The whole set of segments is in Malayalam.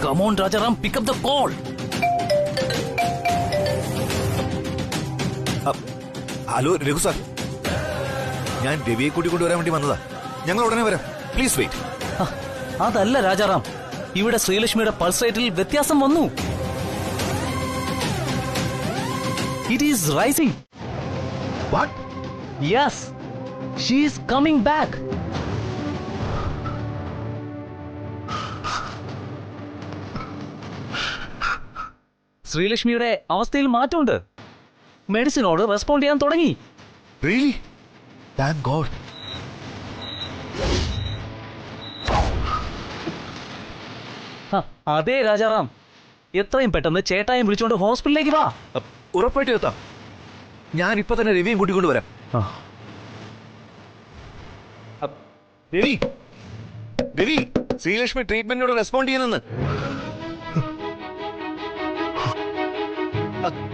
Come on, Rajaram, pick up the call. Hello Raghu sir, ഞാൻ രവിയെ കൂട്ടിക്കൊണ്ടുവരാൻ വേണ്ടി വന്നതാ. ഞങ്ങൾ ഉടനെ വരാം. Please wait. അതല്ല രാജാറാം, ഇവിടെ ശ്രീലക്ഷ്മിയുടെ പൾസ് റേറ്റിൽ വ്യത്യാസം വന്നു. It is rising. What? Yes, she is coming back. ശ്രീലക്ഷ്മിയുടെ അവസ്ഥയിൽ മാറ്റമുണ്ട്. മെഡിസിനോട് റെസ്പോണ്ട് ചെയ്യാൻ തുടങ്ങി. Really? Thank God. അതെ രാജാറാം, എത്രയും പെട്ടെന്ന് ചേട്ടായും വിളിച്ചോണ്ട് ഹോസ്പിറ്റലിലേക്ക് വാ. ഉറപ്പായിട്ടും എത്താം. ഞാൻ ഇപ്പൊ തന്നെ രവിയും കൂട്ടിക്കൊണ്ട് വരാം. രവി, രവി, ശ്രീലക്ഷ്മി ട്രീറ്റ്മെന്റിനോട് റെസ്പോണ്ട് ചെയ്യുന്നെന്ന്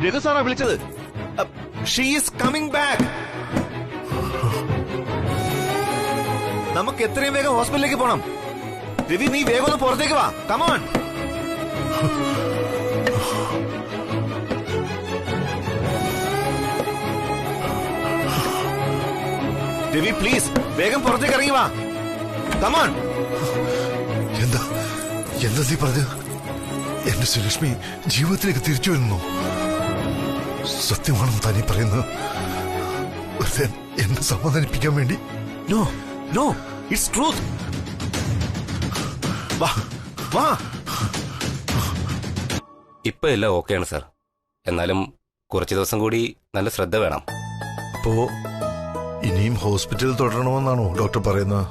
രഘു സാറാ വിളിച്ചത്. She is coming back. നമുക്ക് എത്രയും വേഗം ഹോസ്പിറ്റലിലേക്ക് പോണം. രവി, നീ വേഗം ഒന്ന് പുറത്തേക്ക് വാ. കമോൺ. രവി പ്ലീസ് വേഗം പുറത്തേക്ക് ഇറങ്ങി വാ. കമോൺ. എന്താ എന്താ നീ പറഞ്ഞത്? എന്റെ ശ്രീലക്ഷ്മി ജീവിതത്തിലേക്ക് തിരിച്ചു വരുന്നു. സത്യമാണെന്ന് താനീ പറയുന്നത്? എന്നെ സമാധാനിപ്പിക്കാൻ വേണ്ടി? No no, it's truth. വാ വാ. ഇപ്പൊ എല്ലാം ഓക്കെയാണ് സാർ. എന്നാലും കുറച്ചു ദിവസം കൂടി നല്ല ശ്രദ്ധ വേണം. അപ്പോ ഇനിയും ഹോസ്പിറ്റലിൽ തുടരണമെന്നാണോ ഡോക്ടർ പറയുന്നത്?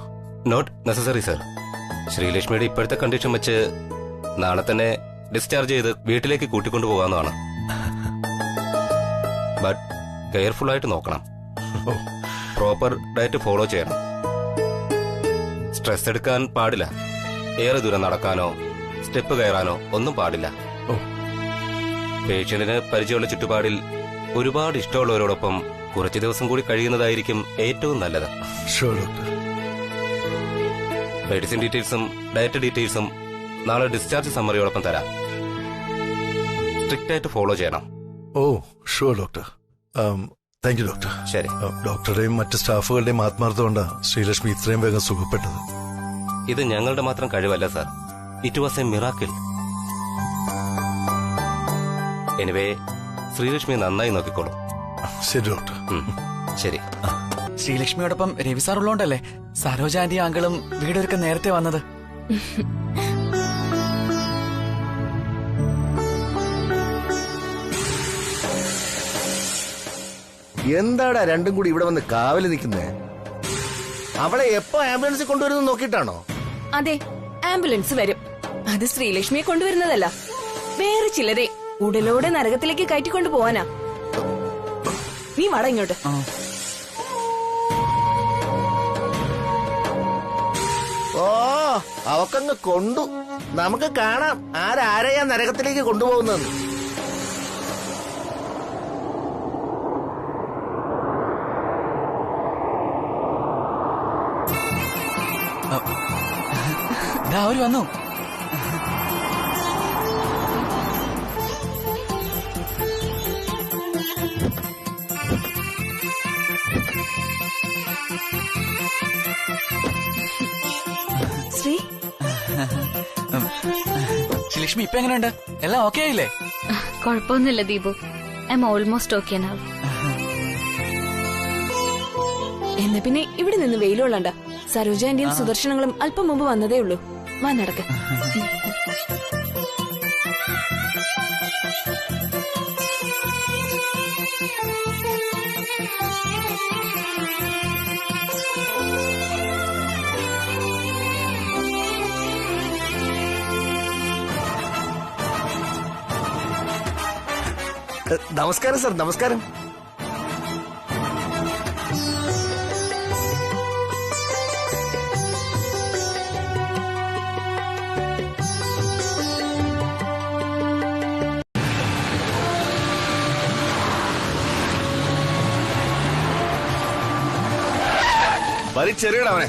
Not necessary sir. ശ്രീലക്ഷ്മിയുടെ ഇപ്പോഴത്തെ കണ്ടീഷൻ വെച്ച് നാളെ തന്നെ ഡിസ്ചാർജ് ചെയ്ത് വീട്ടിലേക്ക് കൂട്ടിക്കൊണ്ടു പോകാവുന്നതാണ്. ബട്ട് കെയർഫുൾ ആയിട്ട് നോക്കണം. പ്രോപ്പർ ഡയറ്റ് ഫോളോ ചെയ്യണം. സ്ട്രെസ് എടുക്കാൻ പാടില്ല. ഏറെ ദൂരം നടക്കാനോ സ്റ്റെപ്പ് കയറാനോ ഒന്നും പാടില്ല. പേഷ്യന്റിന് പരിചയമുള്ള ചുറ്റുപാടിൽ ഒരുപാട് ഇഷ്ടമുള്ളവരോടൊപ്പം കുറച്ചു ദിവസം കൂടി കഴിയുന്നതായിരിക്കും ഏറ്റവും നല്ലത്. മെഡിസിൻ ഡീറ്റെയിൽസും ഡയറ്റ് ഡീറ്റെയിൽസും നാളെ ഡിസ്ചാർജ് സമ്മറിയോടൊപ്പം തരാം. സ്ട്രിക്റ്റ് ആയിട്ട് ഫോളോ ചെയ്യണം. Oh sure doctor. Thank you doctor. ശരി. ഡോക്ടറുടെയും മറ്റ് സ്റ്റാഫുകളുടെയും ആത്മാർത്ഥം കൊണ്ടാണ് ശ്രീലക്ഷ്മി ഇത്രയും വേഗം സുഖപ്പെട്ടത്. ഇത് ഞങ്ങളുടെ മാത്രം കഴിവല്ല sir. It was a miracle. Anyway, Sreelakshmi നന്നായി നോക്കിക്കോളൂ. ശരി ഡോക്ടർ. ശരി. ശ്രീലക്ഷ്മിയോടൊപ്പം രവി സാർ ഉള്ളോണ്ടല്ലേ സരോജ ആന്റി അങ്കിളും വീടൊരുക്ക നേരത്തെ വന്നത്. എന്താടാ രണ്ടും കൂടി ഇവിടെ വന്ന് കാവല് നിൽക്കുന്നേ? അവളെ എപ്പോ ആംബുലൻസിൽ കൊണ്ടുവരുന്നു നോക്കിയിട്ടാണോ? അതെ, ആംബുലൻസ് വരും. അത് ശ്രീലക്ഷ്മിയെ കൊണ്ടുവരുന്നതല്ല, വേറെ ചിലരെ ഉടലോടെ നരകത്തിലേക്ക് കയറ്റിക്കൊണ്ടു പോവാനാ. നീ വട ഇങ്ങോട്ട്. ഓ, അവക്കങ്ങ് കൊണ്ടു. നമുക്ക് കാണാം ആരാരെയാ നരകത്തിലേക്ക് കൊണ്ടുപോകുന്നത്. അവര് വന്നു. ശ്രീ, ശ്രീലക്ഷ്മി ഇപ്പൊ എങ്ങനെയുണ്ട്? എല്ലാം ഓക്കെ ആയില്ലേ? കുഴപ്പമൊന്നുമില്ല Deepu. I M almost okay now. എന്നാ പിന്നെ ഇവിടെ നിന്ന് വെയിലുള്ളണ്ട. സരോജ ആന്റിയും സുദർശനങ്ങളും അല്പം മുമ്പ് വന്നതേ ഉള്ളൂ. വാ നടക്ക. നമസ്കാരം സാർ. നമസ്കാരം. വലിച്ചെറിയണം അവനെ.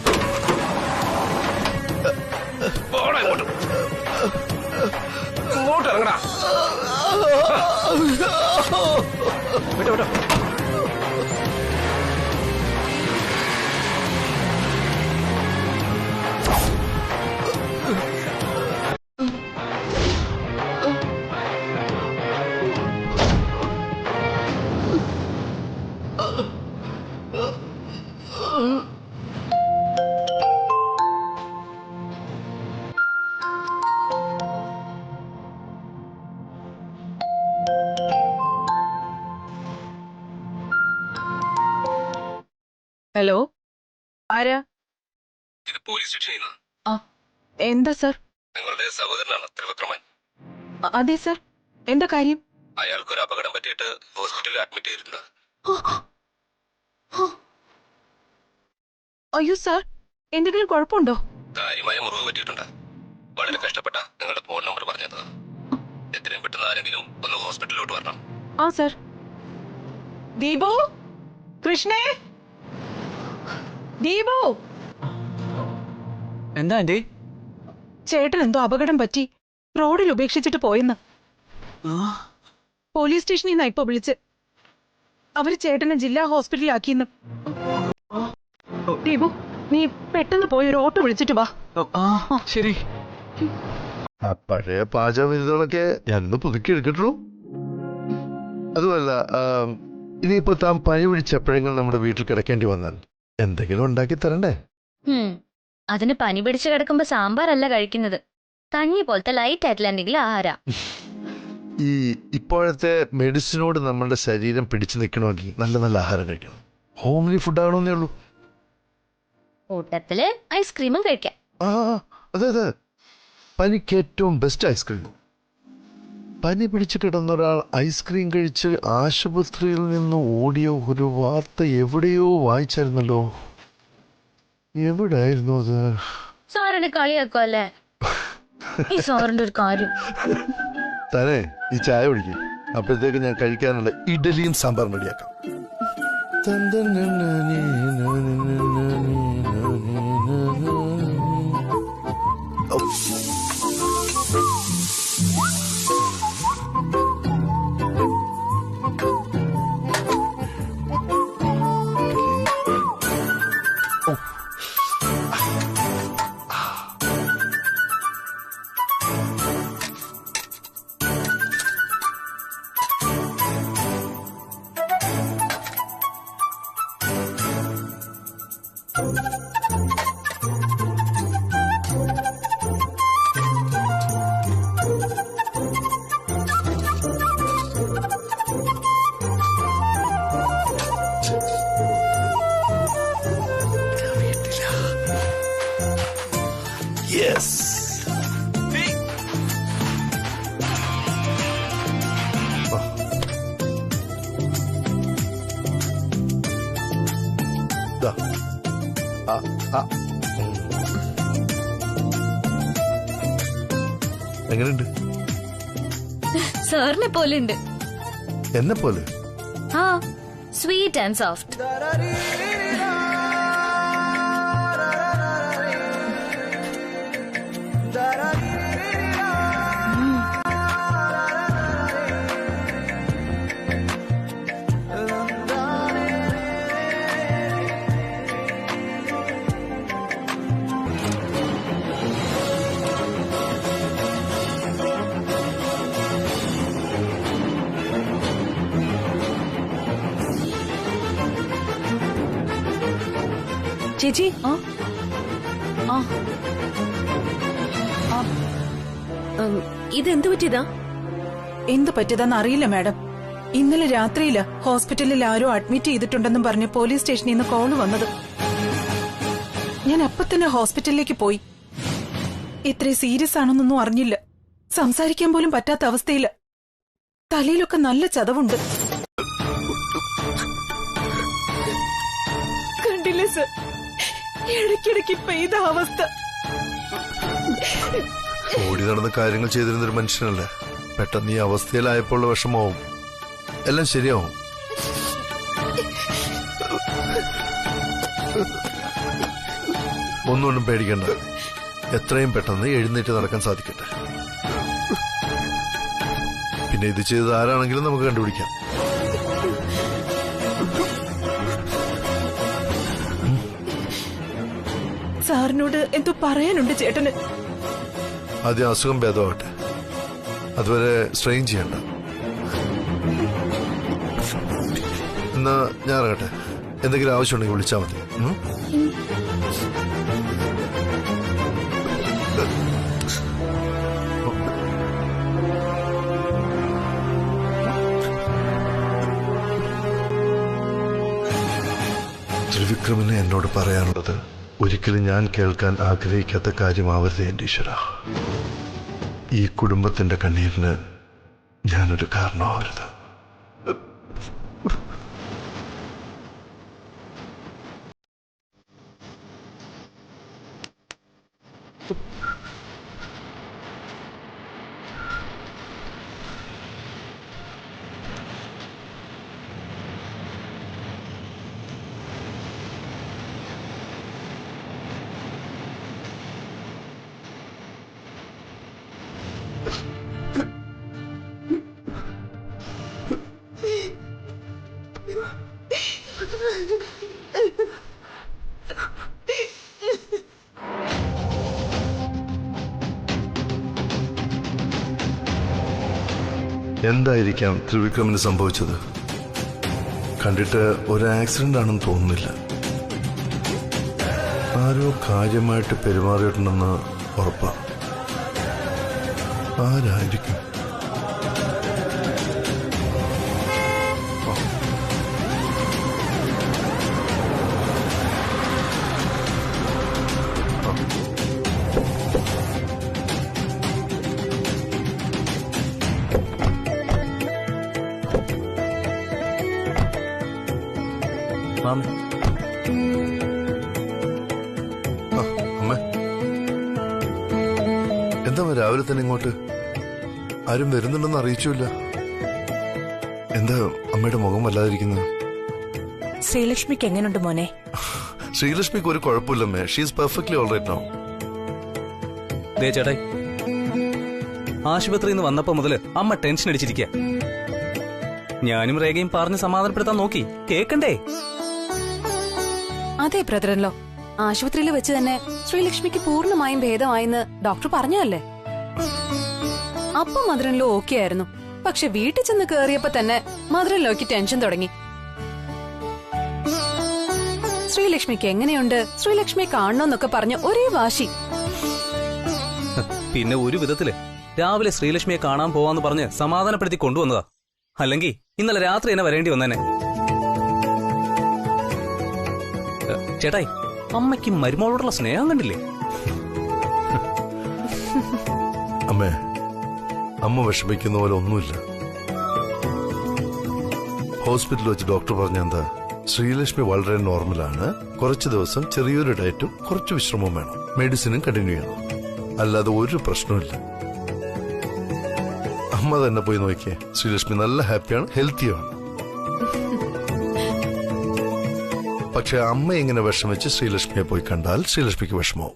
ഇങ്ങോട്ട് ഇറങ്ങടാ. വിട്ടോ വിട്ടോ. ഹലോ, ആരാ? ഇത് പോലീസ് സ്റ്റേഷനിൽ എന്താ സർ? നിങ്ങളുടെ സഹോദരനാണ് ത്രിവിക്രമൻ. അതെ സർ, എന്താ കാര്യം? അയാൾക്കൊരു അപകടം പറ്റിയിട്ട് ഹോസ്പിറ്റലിൽ അഡ്മിറ്റ് ചെയ്തിട്ടുണ്ട്. അയ്യോ സർ, എന്തെങ്കിലും കുഴപ്പമുണ്ടോ? കാര്യമായ മുറിവ് പറ്റിയിട്ടുണ്ട്. വളരെ കഷ്ടപ്പെട്ട നിങ്ങളുടെ ഫോൺ നമ്പർ പറഞ്ഞത്. എത്രയും പെട്ടെന്ന് ആരെങ്കിലും ഒന്ന് ഹോസ്പിറ്റലിലോട്ട് വരണം. ആ സർ. ദീപു, കൃഷ്ണേ, ദീപു. എന്താ ആന്റി? ചേട്ടൻ എന്തോ അപകടം പറ്റി റോഡിൽ ഉപേക്ഷിച്ചിട്ട് പോയെന്ന്. പോലീസ് സ്റ്റേഷനിൽ നിന്നാ ഇപ്പൊ വിളിച്ച്. അവര് ചേട്ടനെ ജില്ലാ ഹോസ്പിറ്റലിലാക്കിന്ന്. ദീപു, നീ പെട്ടെന്ന് പോയി ഒരു ഓട്ടോ വിളിച്ചിട്ട് വാ. ശരി. ആ പഴയ പാചകവിധികളൊക്കെ ഞാനൊന്ന് പുതുക്കി എടുക്കട്ടുള്ളൂ. അതുമല്ല, ഇനിയിപ്പോ താൻ പനി പിടിച്ചെപ്പോഴെങ്കിലും നമ്മുടെ വീട്ടിൽ കിടക്കേണ്ടി വന്നാൽ എന്തെങ്കിലും ഉണ്ടാക്കി തരണ്ടേ? അതിന് പനി പിടിച്ച് കിടക്കുമ്പോ സാമ്പാറല്ല കഴിക്കുന്നത്, കഞ്ഞി പോലത്തെ ലൈറ്റ് ആയിട്ടുള്ള എന്തെങ്കിലും ആഹാരം. ഈ ഇപ്പോഴത്തെ മെഡിസിനോട് നമ്മുടെ ശരീരം പിടിച്ചു നിൽക്കണമെങ്കിൽ നല്ല നല്ല ആഹാരം കഴിക്കണം. ഹോംലി ഫുഡ് ആകണമെന്നേ ഉള്ളൂ. കൂട്ടത്തില് ഐസ്ക്രീമും കഴിക്കാം. ആ അതെ അതെ, പനിക്ക് ഏറ്റവും ബെസ്റ്റ് ഐസ്ക്രീം. പനി പിടിച്ചു കിടന്നൊരാൾ ഐസ്ക്രീം കഴിച്ച് ആശുപത്രിയിൽ നിന്ന് ഓടിയ ഒരു വാർത്ത എവിടെയോ വായിച്ചായിരുന്നല്ലോ. എവിടെയായിരുന്നു അത്? സാറിന് കളിയാക്കുമല്ലേ ഈ സാറിന്റെ ഒരു കാര്യം. തന്നെ ഈ ചായ ഒഴിക്കും, അപ്പോഴത്തേക്ക് ഞാൻ കഴിക്കാനുള്ള ഇഡലിയും സാമ്പാറും റെഡിയാക്കാം. എങ്ങനെയുണ്ട്? സാറിനെ പോലെ ഉണ്ട്. എന്നെ പോലെ? ആ, സ്വീറ്റ് ആൻഡ് സോഫ്റ്റ്. ചേച്ചി, ഇതെന്ത് പറ്റിയതാ? എന്ത് പറ്റിയതാന്ന് അറിയില്ല മാഡം. ഇന്നലെ രാത്രിയില ഹോസ്പിറ്റലിൽ ആരോ അഡ്മിറ്റ് ചെയ്തിട്ടുണ്ടെന്നും പറഞ്ഞ് പോലീസ് സ്റ്റേഷനിൽ നിന്ന് കോള് വന്നത്. ഞാൻ അപ്പൊ തന്നെ ഹോസ്പിറ്റലിലേക്ക് പോയി. ഇത്രയും സീരിയസ് ആണെന്നൊന്നും അറിഞ്ഞില്ല. സംസാരിക്കാൻ പോലും പറ്റാത്ത അവസ്ഥയില്. തലയിലൊക്കെ നല്ല ചതവുണ്ട്. കണ്ടില്ലേ സർ, ഇടയ്ക്കിടയ്ക്ക് പെയ്ത അവസ്ഥ. ഓടി നടന്ന കാര്യങ്ങൾ ചെയ്തിരുന്നൊരു മനുഷ്യനല്ലേ, പെട്ടെന്ന് ഈ അവസ്ഥയിലായപ്പോൾ വിഷമാവും. എല്ലാം ശരിയാവും. ഒന്നുകൊണ്ടും പേടിക്കണ്ട, എത്രയും പെട്ടെന്ന് എഴുന്നേറ്റ് നടക്കാൻ സാധിക്കട്ടെ. പിന്നെ ഇത് ചെയ്തത് ആരാണെങ്കിലും നമുക്ക് കണ്ടുപിടിക്കാം. സാറിനോട് എന്തോ പറയാനുണ്ട് ചേട്ടന്. ആദ്യം അസുഖം ഭേദമാകട്ടെ, അതുവരെ സ്ട്രെയിൻ ചെയ്യണ്ട. എന്നാ ഞാൻ ഇറങ്ങട്ടെ. എന്തെങ്കിലും ആവശ്യമുണ്ടെങ്കിൽ വിളിച്ചാൽ മതി. ത്രിവിക്രമിന് എന്നോട് പറയാനുള്ളത് ഒരിക്കലും ഞാൻ കേൾക്കാൻ ആഗ്രഹിക്കാത്ത കാര്യമാവരുത് എൻ്റെ ഈശ്വര. ഈ കുടുംബത്തിന്റെ കണ്ണീരിന് ഞാനൊരു കാരണമാവരുത്. എന്തായിരിക്കാം ത്രിവിക്രമിന് സംഭവിച്ചത്? കണ്ടിട്ട് ഒരു ആക്സിഡന്റ് ആണെന്ന് തോന്നുന്നില്ല. ആരോ കാര്യമായിട്ട് പെരുമാറിയിട്ടുണ്ടെന്ന് ഉറപ്പാണ്. ആരായിരിക്കും? മാമി, അമ്മ എന്താ രാവിലെ തന്നെ ഇങ്ങോട്ട്? ആരും വരുന്നുണ്ടെന്ന് അറിയിച്ചില്ല. എന്താ അമ്മയുടെ മുഖം വല്ലാതിരിക്കുന്നത്? ശ്രീലക്ഷ്മിക്ക് എങ്ങനെയുണ്ട് മോനെ? ശ്രീലക്ഷ്മിക്ക് ഒരു കുഴപ്പമില്ലമ്മേ. She is perfectly alright now. ദേ ചേട്ടായി, ആശുപത്രിയിൽ നിന്ന് വന്നപ്പോ മുതല് അമ്മ ടെൻഷൻ അടിച്ചിരിക്കുക. ഞാനും രേഖയും പറഞ്ഞ് സമാധാനപ്പെടുത്താൻ നോക്കി, കേക്കണ്ടേ? അതെ ബ്രദറല്ലോ, ആശുപത്രിയിൽ വെച്ച് തന്നെ ശ്രീലക്ഷ്മിക്ക് പൂർണ്ണമായും ഭേദമായെന്ന് ഡോക്ടർ പറഞ്ഞല്ലേ. അപ്പം മദറിൻലോ ഓക്കെ ആയിരുന്നു. പക്ഷെ വീട്ടിൽ ചെന്ന് കേറിയപ്പോ തന്നെ മദറിൻലോക്ക് ടെൻഷൻ തുടങ്ങി. ശ്രീലക്ഷ്മിക്ക് എങ്ങനെയുണ്ട്, ശ്രീലക്ഷ്മിയെ കാണണമെന്നൊക്കെ പറഞ്ഞ് ഒരേ വാശി. പിന്നെ ഒരു വിധത്തില് രാവിലെ ശ്രീലക്ഷ്മിയെ കാണാൻ പോവാന്ന് പറഞ്ഞ് സമാധാനപ്പെടുത്തി കൊണ്ടുവന്നതാ. അല്ലെങ്കിൽ ഇന്നലെ രാത്രി തന്നെ വരേണ്ടി വന്നേനെ. ചേട്ടായി, അമ്മയ്ക്ക് മരുമോളോടുള്ള സ്നേഹം കണ്ടില്ലേ? അമ്മേ, അമ്മ വിഷമിക്കുന്ന പോലെ ഒന്നുമില്ല. ഹോസ്പിറ്റലിൽ വെച്ച് ഡോക്ടർ പറഞ്ഞ എന്താ, ശ്രീലക്ഷ്മി വളരെ നോർമലാണ്. കുറച്ച് ദിവസം ചെറിയൊരു ഡയറ്റും കുറച്ച് വിശ്രമവും വേണം. മെഡിസിനും കണ്ടിന്യൂ ചെയ്യണം. അല്ലാതെ ഒരു പ്രശ്നമില്ല. അമ്മ തന്നെ പോയി നോക്കിയേ. ശ്രീലക്ഷ്മി നല്ല ഹാപ്പിയാണ്, ഹെൽത്തിയാണ്. പക്ഷെ അമ്മ ഇങ്ങനെ വിഷമിച്ച് ശ്രീലക്ഷ്മിയെ പോയി കണ്ടാൽ ശ്രീലക്ഷ്മിക്ക് വിഷമവും.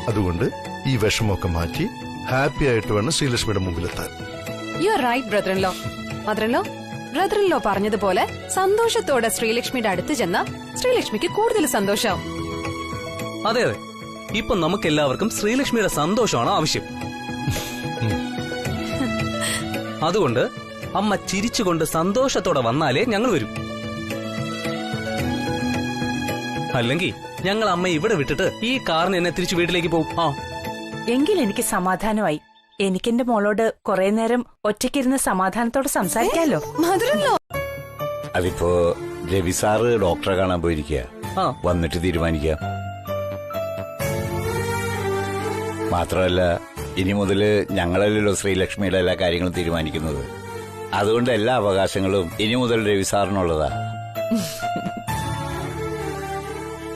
അതുകൊണ്ട് ഈ വിഷമമൊക്കെ മാറ്റി ഹാപ്പി ആയിട്ട് വേണം ശ്രീലക്ഷ്മിയുടെ മുമ്പിലെത്താൻ. You are right brother in law. Brother in law പറഞ്ഞതുപോലെ സന്തോഷത്തോടെ ശ്രീലക്ഷ്മിയുടെ അടുത്ത് ചെന്ന ശ്രീലക്ഷ്മിക്ക് കൂടുതൽ സന്തോഷാവും. അതെ അതെ, ഇപ്പൊ നമുക്ക് എല്ലാവർക്കും ശ്രീലക്ഷ്മിയുടെ സന്തോഷമാണ് ആവശ്യം. അതുകൊണ്ട് അമ്മ ചിരിച്ചുകൊണ്ട് സന്തോഷത്തോടെ വന്നാലേ ഞങ്ങൾ വരും. അല്ലെങ്കിൽ ഞങ്ങൾ അമ്മ ഇവിടെ വിട്ടിട്ട് ഈ കാറിന് എന്നെ തിരിച്ചു വീട്ടിലേക്ക് പോകും. എങ്കിൽ എനിക്ക് സമാധാനമായി. എനിക്കെന്റെ മോളോട് കുറെ നേരം ഒറ്റയ്ക്കിരുന്ന് സമാധാനത്തോടെ സംസാരിക്കാലോ. മധുരല്ലോ, അതിപ്പോ രവി സാറ് ഡോക്ടറെ കാണാൻ പോയിരിക്കുക. വന്നിട്ട് തീരുമാനിക്കാം. മാത്രമല്ല, ഇനി മുതല് ഞങ്ങളല്ലല്ലോ ശ്രീലക്ഷ്മിയുടെ എല്ലാ കാര്യങ്ങളും തീരുമാനിക്കുന്നത്. അതുകൊണ്ട് എല്ലാ അവകാശങ്ങളും ഇനി മുതൽ രവി സാറിനുള്ളതാ.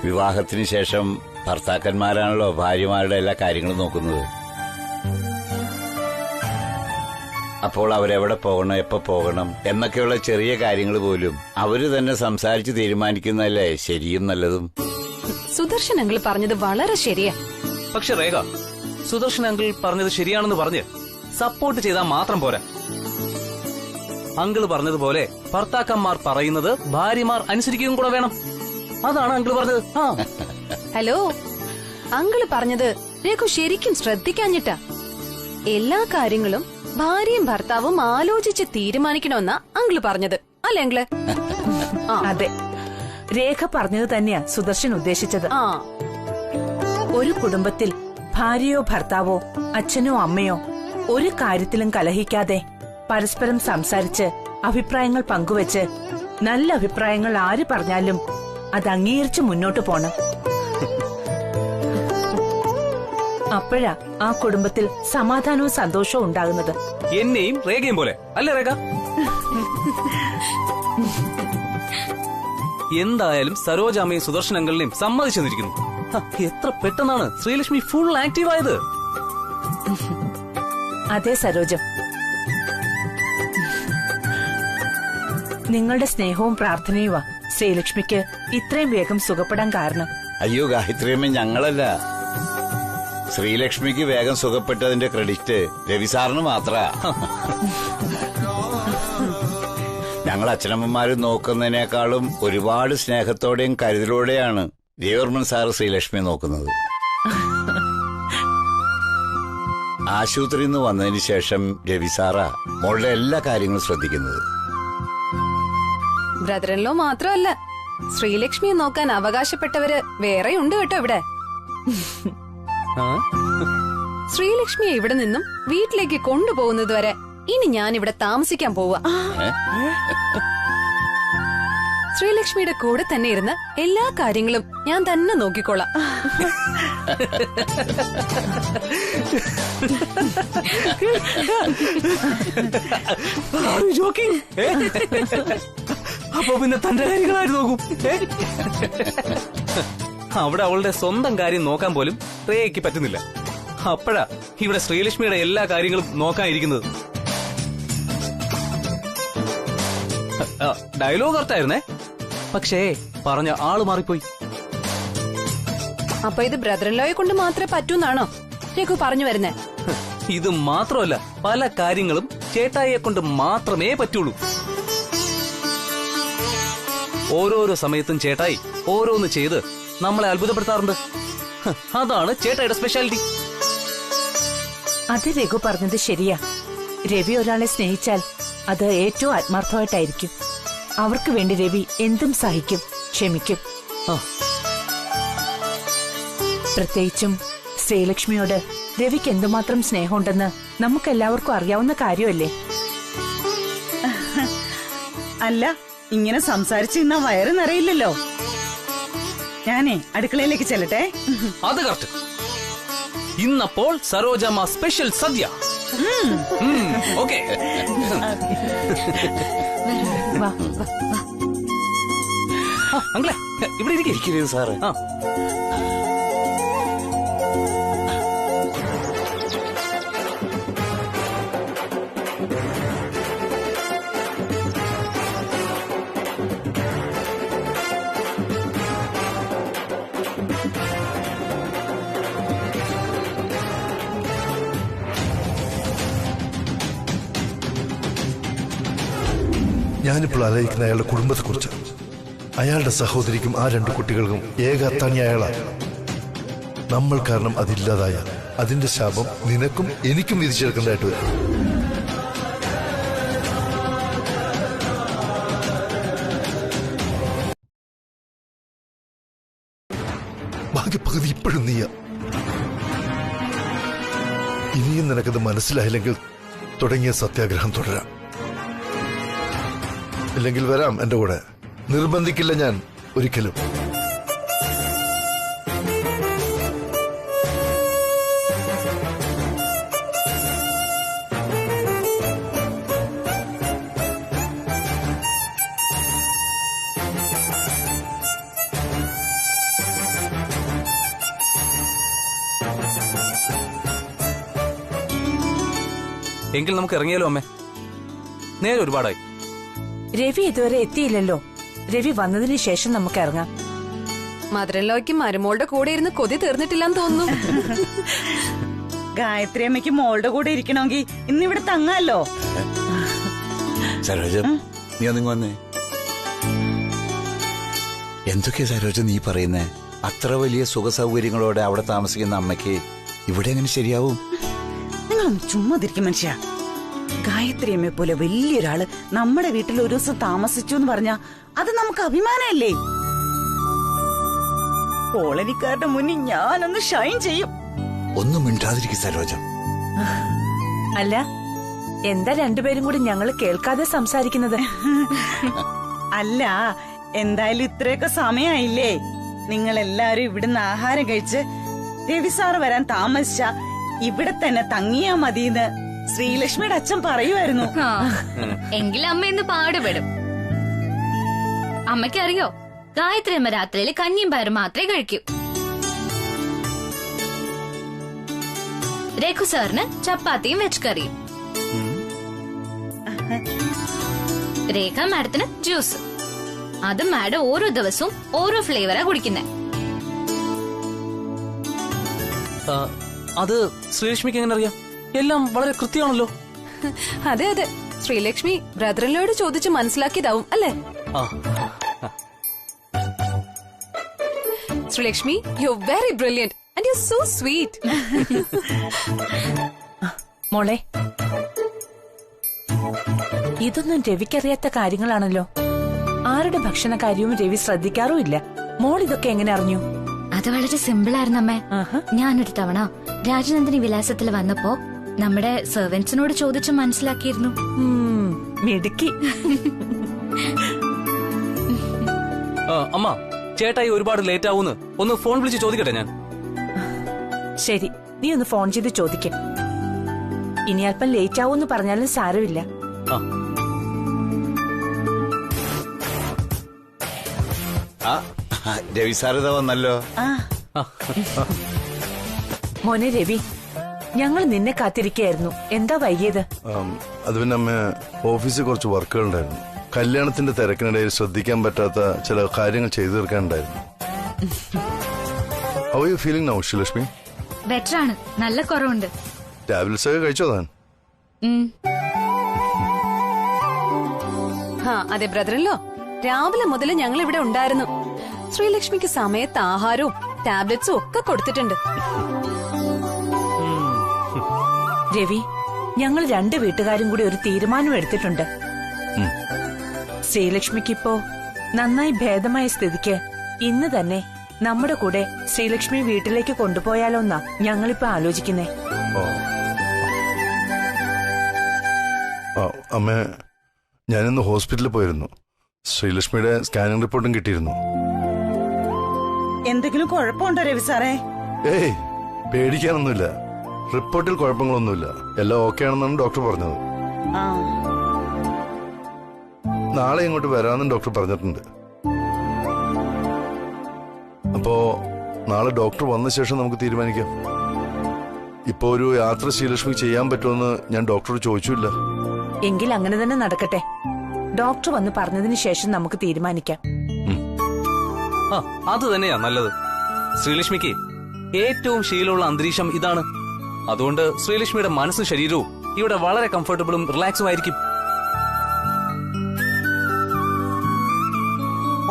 വിവാഹത്തിന് ശേഷം ഭർത്താക്കന്മാരാണല്ലോ ഭാര്യമാരുടെ എല്ലാ കാര്യങ്ങളും നോക്കുന്നത്. അപ്പോൾ അവരെവിടെ പോകണം, എപ്പോ പോകണം എന്നൊക്കെയുള്ള ചെറിയ കാര്യങ്ങൾ പോലും അവര് തന്നെ സംസാരിച്ച് തീരുമാനിക്കുന്നതല്ലേ ശരിയും നല്ലതും. സുദർശൻ അങ്കിൾ പറഞ്ഞത് വളരെ ശരിയാ. പക്ഷെ രേഖ, സുദർശൻ അങ്കിൾ പറഞ്ഞത് ശരിയാണെന്ന് പറഞ്ഞ് സപ്പോർട്ട് ചെയ്താൽ മാത്രം പോരാ. അങ്കിള് പറഞ്ഞതുപോലെ ഭർത്താക്കന്മാർ പറയുന്നത് ഭാര്യമാർ അനുസരിക്കുകയും കൂടെ വേണം. അതാണ് അങ്കിള് പറഞ്ഞത്. ആ ഹലോ, അങ്കിള് പറഞ്ഞത് രഘു ശരിക്കും ശ്രദ്ധിക്കാഞ്ഞിട്ടാ. എല്ലാ കാര്യങ്ങളും ഭാര്യയും ഭർത്താവും ആലോചിച്ച് തീരുമാനിക്കണമെന്നാ അങ്കിള് പറഞ്ഞത്, അല്ലേ അങ്കിള്? അതെ, രേഖ പറഞ്ഞത് തന്നെയാ സുദർശൻ ഉദ്ദേശിച്ചത്. ഒരു കുടുംബത്തിൽ ഭാര്യയോ ഭർത്താവോ അച്ഛനോ അമ്മയോ ഒരു കാര്യത്തിലും കലഹിക്കാതെ പരസ്പരം സംസാരിച്ച് അഭിപ്രായങ്ങൾ പങ്കുവച്ച് നല്ല അഭിപ്രായങ്ങൾ ആര് പറഞ്ഞാലും അത് അംഗീകരിച്ച് മുന്നോട്ട് പോണം. അപ്പോഴാ ആ കുടുംബത്തിൽ സമാധാനവും സന്തോഷവും ഉണ്ടാകുന്നത്. എന്നെയും രേഖയും പോലെ അല്ലേ രേഖ? എന്തായാലും സരോജാമ്മയും സുദർശനങ്ങളിനെയും സമ്മതിച്ചു തന്നിരിക്കുന്നു. എത്ര പെട്ടെന്നാണ് ശ്രീലക്ഷ്മി ഫുൾ ആക്റ്റീവ് ആയത്. അതെ സരോജം, നിങ്ങളുടെ സ്നേഹവും പ്രാർത്ഥനയുമാ ശ്രീലക്ഷ്മിക്ക് ഇത്രയും വേഗം സുഖപ്പെടാൻ കാരണം. അയ്യോ ഗായത്രിയമ്മ, ഞങ്ങളല്ല. ശ്രീലക്ഷ്മിക്ക് വേഗം സുഖപ്പെട്ടതിന്റെ ക്രെഡിറ്റ് രവിസാറിന് മാത്ര. ഞങ്ങൾ അച്ഛനമ്മമാര് നോക്കുന്നതിനേക്കാളും ഒരുപാട് സ്നേഹത്തോടെയും കരുതലോടെയാണ് രവിവർമ്മൻ സാറ് ശ്രീലക്ഷ്മിയെ നോക്കുന്നത്. ആശുപത്രിയിൽ നിന്ന് വന്നതിന് ശേഷം രവിസാറാ മോളുടെ എല്ലാ കാര്യങ്ങളും ശ്രദ്ധിക്കുന്നത്. ബ്രദറിൻലോ മാത്രമല്ല, ശ്രീലക്ഷ്മിയെ നോക്കാൻ അവകാശപ്പെട്ടവര് വേറെയുണ്ട് കേട്ടോ ഇവിടെ. ശ്രീലക്ഷ്മിയെ ഇവിടെ നിന്നും വീട്ടിലേക്ക് കൊണ്ടുപോകുന്നത് വരെ ഇനി ഞാൻ ഇവിടെ താമസിക്കാൻ പോവാ. ശ്രീലക്ഷ്മിയുടെ കൂടെ തന്നെ ഇരുന്ന് എല്ലാ കാര്യങ്ങളും ഞാൻ തന്നെ നോക്കിക്കോളാം. അപ്പൊ പിന്നെ തന്റെ കാര്യങ്ങളായിട്ട് നോക്കും. അവിടെ അവളുടെ സ്വന്തം കാര്യം നോക്കാൻ പോലും റേയ്ക്ക് പറ്റുന്നില്ല. അപ്പോഴാ ഇവിടെ ശ്രീലക്ഷ്മിയുടെ എല്ലാ കാര്യങ്ങളും നോക്കാനിരിക്കുന്നത്. ഡയലോഗ് കറക്റ്റായിരുന്നേ, പക്ഷേ പറഞ്ഞ ആള് മാറിപ്പോയി. അപ്പൊ ഇത് ബ്രദറിൻലോയെ കൊണ്ട് മാത്രമേ പറ്റൂന്നാണോ രഘു പറഞ്ഞു വരുന്നേ? ഇത് മാത്രമല്ല, പല കാര്യങ്ങളും ചേട്ടായിയെ കൊണ്ട് മാത്രമേ പറ്റുള്ളൂ. ഓരോരോ സമയത്തും ചേട്ടായി ഓരോന്ന് ചെയ്ത് നമ്മളെ അത്ഭുതപ്പെടുത്താറുണ്ട്. അതാണ് ചേട്ടായിയുടെ സ്പെഷ്യാലിറ്റി. അത് രഘു പറഞ്ഞത് ശരിയാ. രവി ഒരാളെ സ്നേഹിച്ചാൽ അത് ഏറ്റവും ആത്മാർത്ഥമായിട്ടായിരിക്കും. അവർക്ക് വേണ്ടി രവി എന്തും സഹിക്കും, ക്ഷമിക്കും. പ്രത്യേകിച്ചും ശ്രീലക്ഷ്മിയോട് രവിക്ക് എന്തുമാത്രം സ്നേഹമുണ്ടെന്ന് നമുക്കെല്ലാവർക്കും അറിയാവുന്ന കാര്യമല്ലേ? അല്ല, ഇങ്ങനെ സംസാരിച്ച് ഇന്ന വയറ് നിറയില്ലല്ലോ. ഞാനേ അടുക്കളയിലേക്ക് ചെല്ലട്ടെ. അത് കറക്റ്റ്. ഇന്നപ്പോൾ സരോജമ്മ സ്പെഷ്യൽ സദ്യ. ഓക്കെ, അങ്കിളെ ഇവിടെ ഇരിക്കരുത് സാറ്. ഞാനിപ്പോൾ ആലോചിക്കുന്ന അയാളുടെ കുടുംബത്തെക്കുറിച്ച്. അയാളുടെ സഹോദരിക്കും ആ 2 കുട്ടികൾക്കും ഏക അത്താണി അയാളാണ്. നമ്മൾ കാരണം അതില്ലാതായ അതിന്റെ ശാപം നിനക്കും എനിക്കും വിധിച്ചെടുക്കേണ്ടതായിട്ട് വരും. ബാക്കി പകുതി ഇപ്പോഴും നീയ. ഇനിയും നിനക്കത് മനസ്സിലായില്ലെങ്കിൽ തുടങ്ങിയ സത്യാഗ്രഹം തുടരാം. ഇല്ലെങ്കിൽ വരാം എന്റെ കൂടെ. നിർബന്ധിക്കില്ല ഞാൻ ഒരിക്കലും. എങ്കിൽ നമുക്ക് ഇറങ്ങിയാലോ അമ്മേ? നേരെ ഒരുപാടായി. രവി ഇതുവരെ എത്തിയില്ലല്ലോ. രവി വന്നതിന് ശേഷം നമുക്ക് ഇറങ്ങാം. മദറിൻലോയ്ക്ക് മരുമോളുടെ കൂടെ ഇരുന്ന് കൊതി തീർന്നിട്ടില്ലെന്ന് തോന്നുന്നു. ഗായത്രി അമ്മയ്ക്ക് മോളുടെ കൂടെ ഇരിക്കണമെങ്കിൽ ഇന്നിവിടെ തങ്ങാലോ. സരോജ, നീ ഒന്നിങ്ങ് വന്നേ. എന്തൊക്കെയാ സരോജ നീ പറയുന്നേ? അത്ര വലിയ സുഖ സൗകര്യങ്ങളോടെ അവിടെ താമസിക്കുന്ന അമ്മയ്ക്ക് ഇവിടെ എങ്ങനെ ശരിയാവും? നിങ്ങളൊന്ന് ചുമ്മാതിരിക്കും മനുഷ്യ. ഗായത്രി അമ്മയെ പോലെ വലിയൊരാള് നമ്മുടെ വീട്ടിൽ ഒരു ദിവസം താമസിച്ചു എന്ന് പറഞ്ഞാ അത് നമുക്ക് അഭിമാനമല്ലേ? കോളനിക്കാരുടെ മുന്നിൽ ഞാനൊന്ന് ഷൈൻ ചെയ്യും. ഒന്നും മിണ്ടാതിരിക്കും സരോജ. അല്ല, എന്താ രണ്ടുപേരും കൂടി ഞങ്ങൾ കേൾക്കാതെ സംസാരിക്കുന്നത്? അല്ല, എന്തായാലും ഇത്രയൊക്കെ സമയമായില്ലേ? നിങ്ങൾ എല്ലാരും ഇവിടുന്ന് ആഹാരം കഴിച്ച് രവി സാറ് വരാൻ താമസിച്ച ഇവിടെ തന്നെ തങ്ങിയാ മതിയെന്ന് ശ്രീലക്ഷ്മിയുടെ അച്ഛൻ പറയുമായിരുന്നു. എങ്കിലും അമ്മ ഇന്ന് പാടുപെടും. അമ്മയ്ക്കറിയോ, ഗായത്രി അമ്മ രാത്രിയിൽ കഞ്ഞിയും പയറും മാത്രമേ കഴിക്കൂ. രഘു സാറിന് ചപ്പാത്തിയും വെച്ച് കറിയും. രേഖ മാഡത്തിന് ജ്യൂസ്. അത് മാഡം ഓരോ ദിവസവും ഓരോ ഫ്ലേവറാ കുടിക്കുന്നേ. അത് ശ്രീലക്ഷ്മിക്ക് എങ്ങനെ അറിയാം? എല്ലാം വളരെ കൃത്യമാണല്ലോ. അതെ അതെ, ശ്രീലക്ഷ്മി ബ്രദറിനോട് ചോദിച്ച് മനസ്സിലാക്കിയതാവും അല്ലേ? Sreelakshmi, you are very brilliant and you are so sweet. മോളെ, ഇതൊന്നും രവിക്കറിയാത്ത കാര്യങ്ങളാണല്ലോ. ആരുടെ ഭക്ഷണ കാര്യവും രവി ശ്രദ്ധിക്കാറുമില്ല. മോൾ ഇതൊക്കെ എങ്ങനെ അറിഞ്ഞു? അത് വളരെ സിമ്പിൾ ആയിരുന്നു അമ്മേ. ഞാനൊരു തവണ രാജനന്ദിനി വിലാസത്തിൽ വന്നപ്പോ നമ്മുടെ സെർവന്റ്സിനോട് ചോദിച്ച് മനസ്സിലാക്കിയിരുന്നു. മിടുക്കി. അമ്മ, ചേട്ടായി ഒരുപാട് ലേറ്റ് ആവൂന്ന് ഒന്ന് ഫോൺ വിളിച്ച് ചോദിക്കട്ടെ ഞാൻ? ശരി, നീ ഒന്ന് ഫോൺ ചെയ്ത് ചോദിക്ക. ഇനി അല്പം ലേറ്റ് ആവൂന്ന് പറഞ്ഞാലും സാരമില്ല. രവി സാറിത വന്നല്ലോ. മോനെ രവി, ഞങ്ങൾ നിന്നെ കാത്തിരിക്കുകയായിരുന്നു. എന്താ വൈകിയത്? അത് പിന്നെ അമ്മ, ഓഫീസിൽ കുറച്ച് വർക്കുകൾ ഉണ്ടായിരുന്നു. കല്യാണത്തിന്റെ തിരക്കിനിടയിൽ ശ്രദ്ധിക്കാൻ പറ്റാത്ത ചില കാര്യങ്ങൾ ചെയ്തു തീർക്കാനുണ്ടായിരുന്നു. How are you feeling now Sreelakshmi? Better ആണ്, നല്ല കുറവുണ്ട്. ടാബ്ലറ്റ്സ് ഒക്കെ കഴിച്ചോ താൻ? അതെ ബ്രദറിലോ, രാവിലെ മുതൽ ഞങ്ങൾ ഇവിടെ ഉണ്ടായിരുന്നു. ശ്രീലക്ഷ്മിക്ക് സമയത്ത് ആഹാരവും ടാബ്ലറ്റ്സും ഒക്കെ കൊടുത്തിട്ടുണ്ട്. രവി, ഞങ്ങൾ രണ്ട് വീട്ടുകാരും കൂടി ഒരു തീരുമാനം എടുത്തിട്ടുണ്ട്. ശ്രീലക്ഷ്മിക്കിപ്പോ നന്നായി ഭേദമായ സ്ഥിതിക്ക് ഇന്ന് തന്നെ നമ്മുടെ കൂടെ ശ്രീലക്ഷ്മി വീട്ടിലേക്ക് കൊണ്ടുപോയാലോന്നാ ഞങ്ങളിപ്പോ ആലോചിക്കുന്നേ. അമ്മ, ഞാനിന്ന് ഹോസ്പിറ്റലിൽ പോയിരുന്നു. ശ്രീലക്ഷ്മിയുടെ സ്കാനിംഗ് റിപ്പോർട്ടും കിട്ടിയിരുന്നു. എന്തെങ്കിലും കുഴപ്പമുണ്ടോ രവി സാറേ? ഏയ്, പേടിക്കാനൊന്നുമില്ല. റിപ്പോർട്ടിൽ കുഴപ്പങ്ങളൊന്നുമില്ല. എല്ലാം ഓക്കെ ആണെന്നാണ് ഡോക്ടർ പറഞ്ഞത്. നാളെ ഇങ്ങോട്ട് വരാമെന്നും ഡോക്ടർ പറഞ്ഞിട്ടുണ്ട്. അപ്പോ നാളെ ഡോക്ടർ വന്ന ശേഷം നമുക്ക് തീരുമാനിക്കാം. ഇപ്പോ ഒരു യാത്ര ശ്രീലക്ഷ്മി ചെയ്യാൻ പറ്റുമെന്ന് ഞാൻ ഡോക്ടറോട് ചോദിച്ചില്ല. എങ്കിൽ അങ്ങനെ തന്നെ നടക്കട്ടെ. ഡോക്ടർ വന്ന് പറഞ്ഞതിന് ശേഷം നമുക്ക് തീരുമാനിക്കാം. അത് തന്നെയാ നല്ലത്. ശ്രീലക്ഷ്മിക്ക് ഏറ്റവും ശീലമുള്ള അന്തരീക്ഷം ഇതാണ്. അതുകൊണ്ട് ശ്രീലക്ഷ്മിയുടെ മനസ്സും ശരീരവും ഇവിടെ വളരെ കംഫർട്ടബിളും റിലാക്സും ആയിരിക്കും.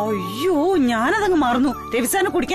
അയ്യോ, ഞാനതങ്ങ് മറന്നു. രവി സാറിന് കുടിക്കാൻ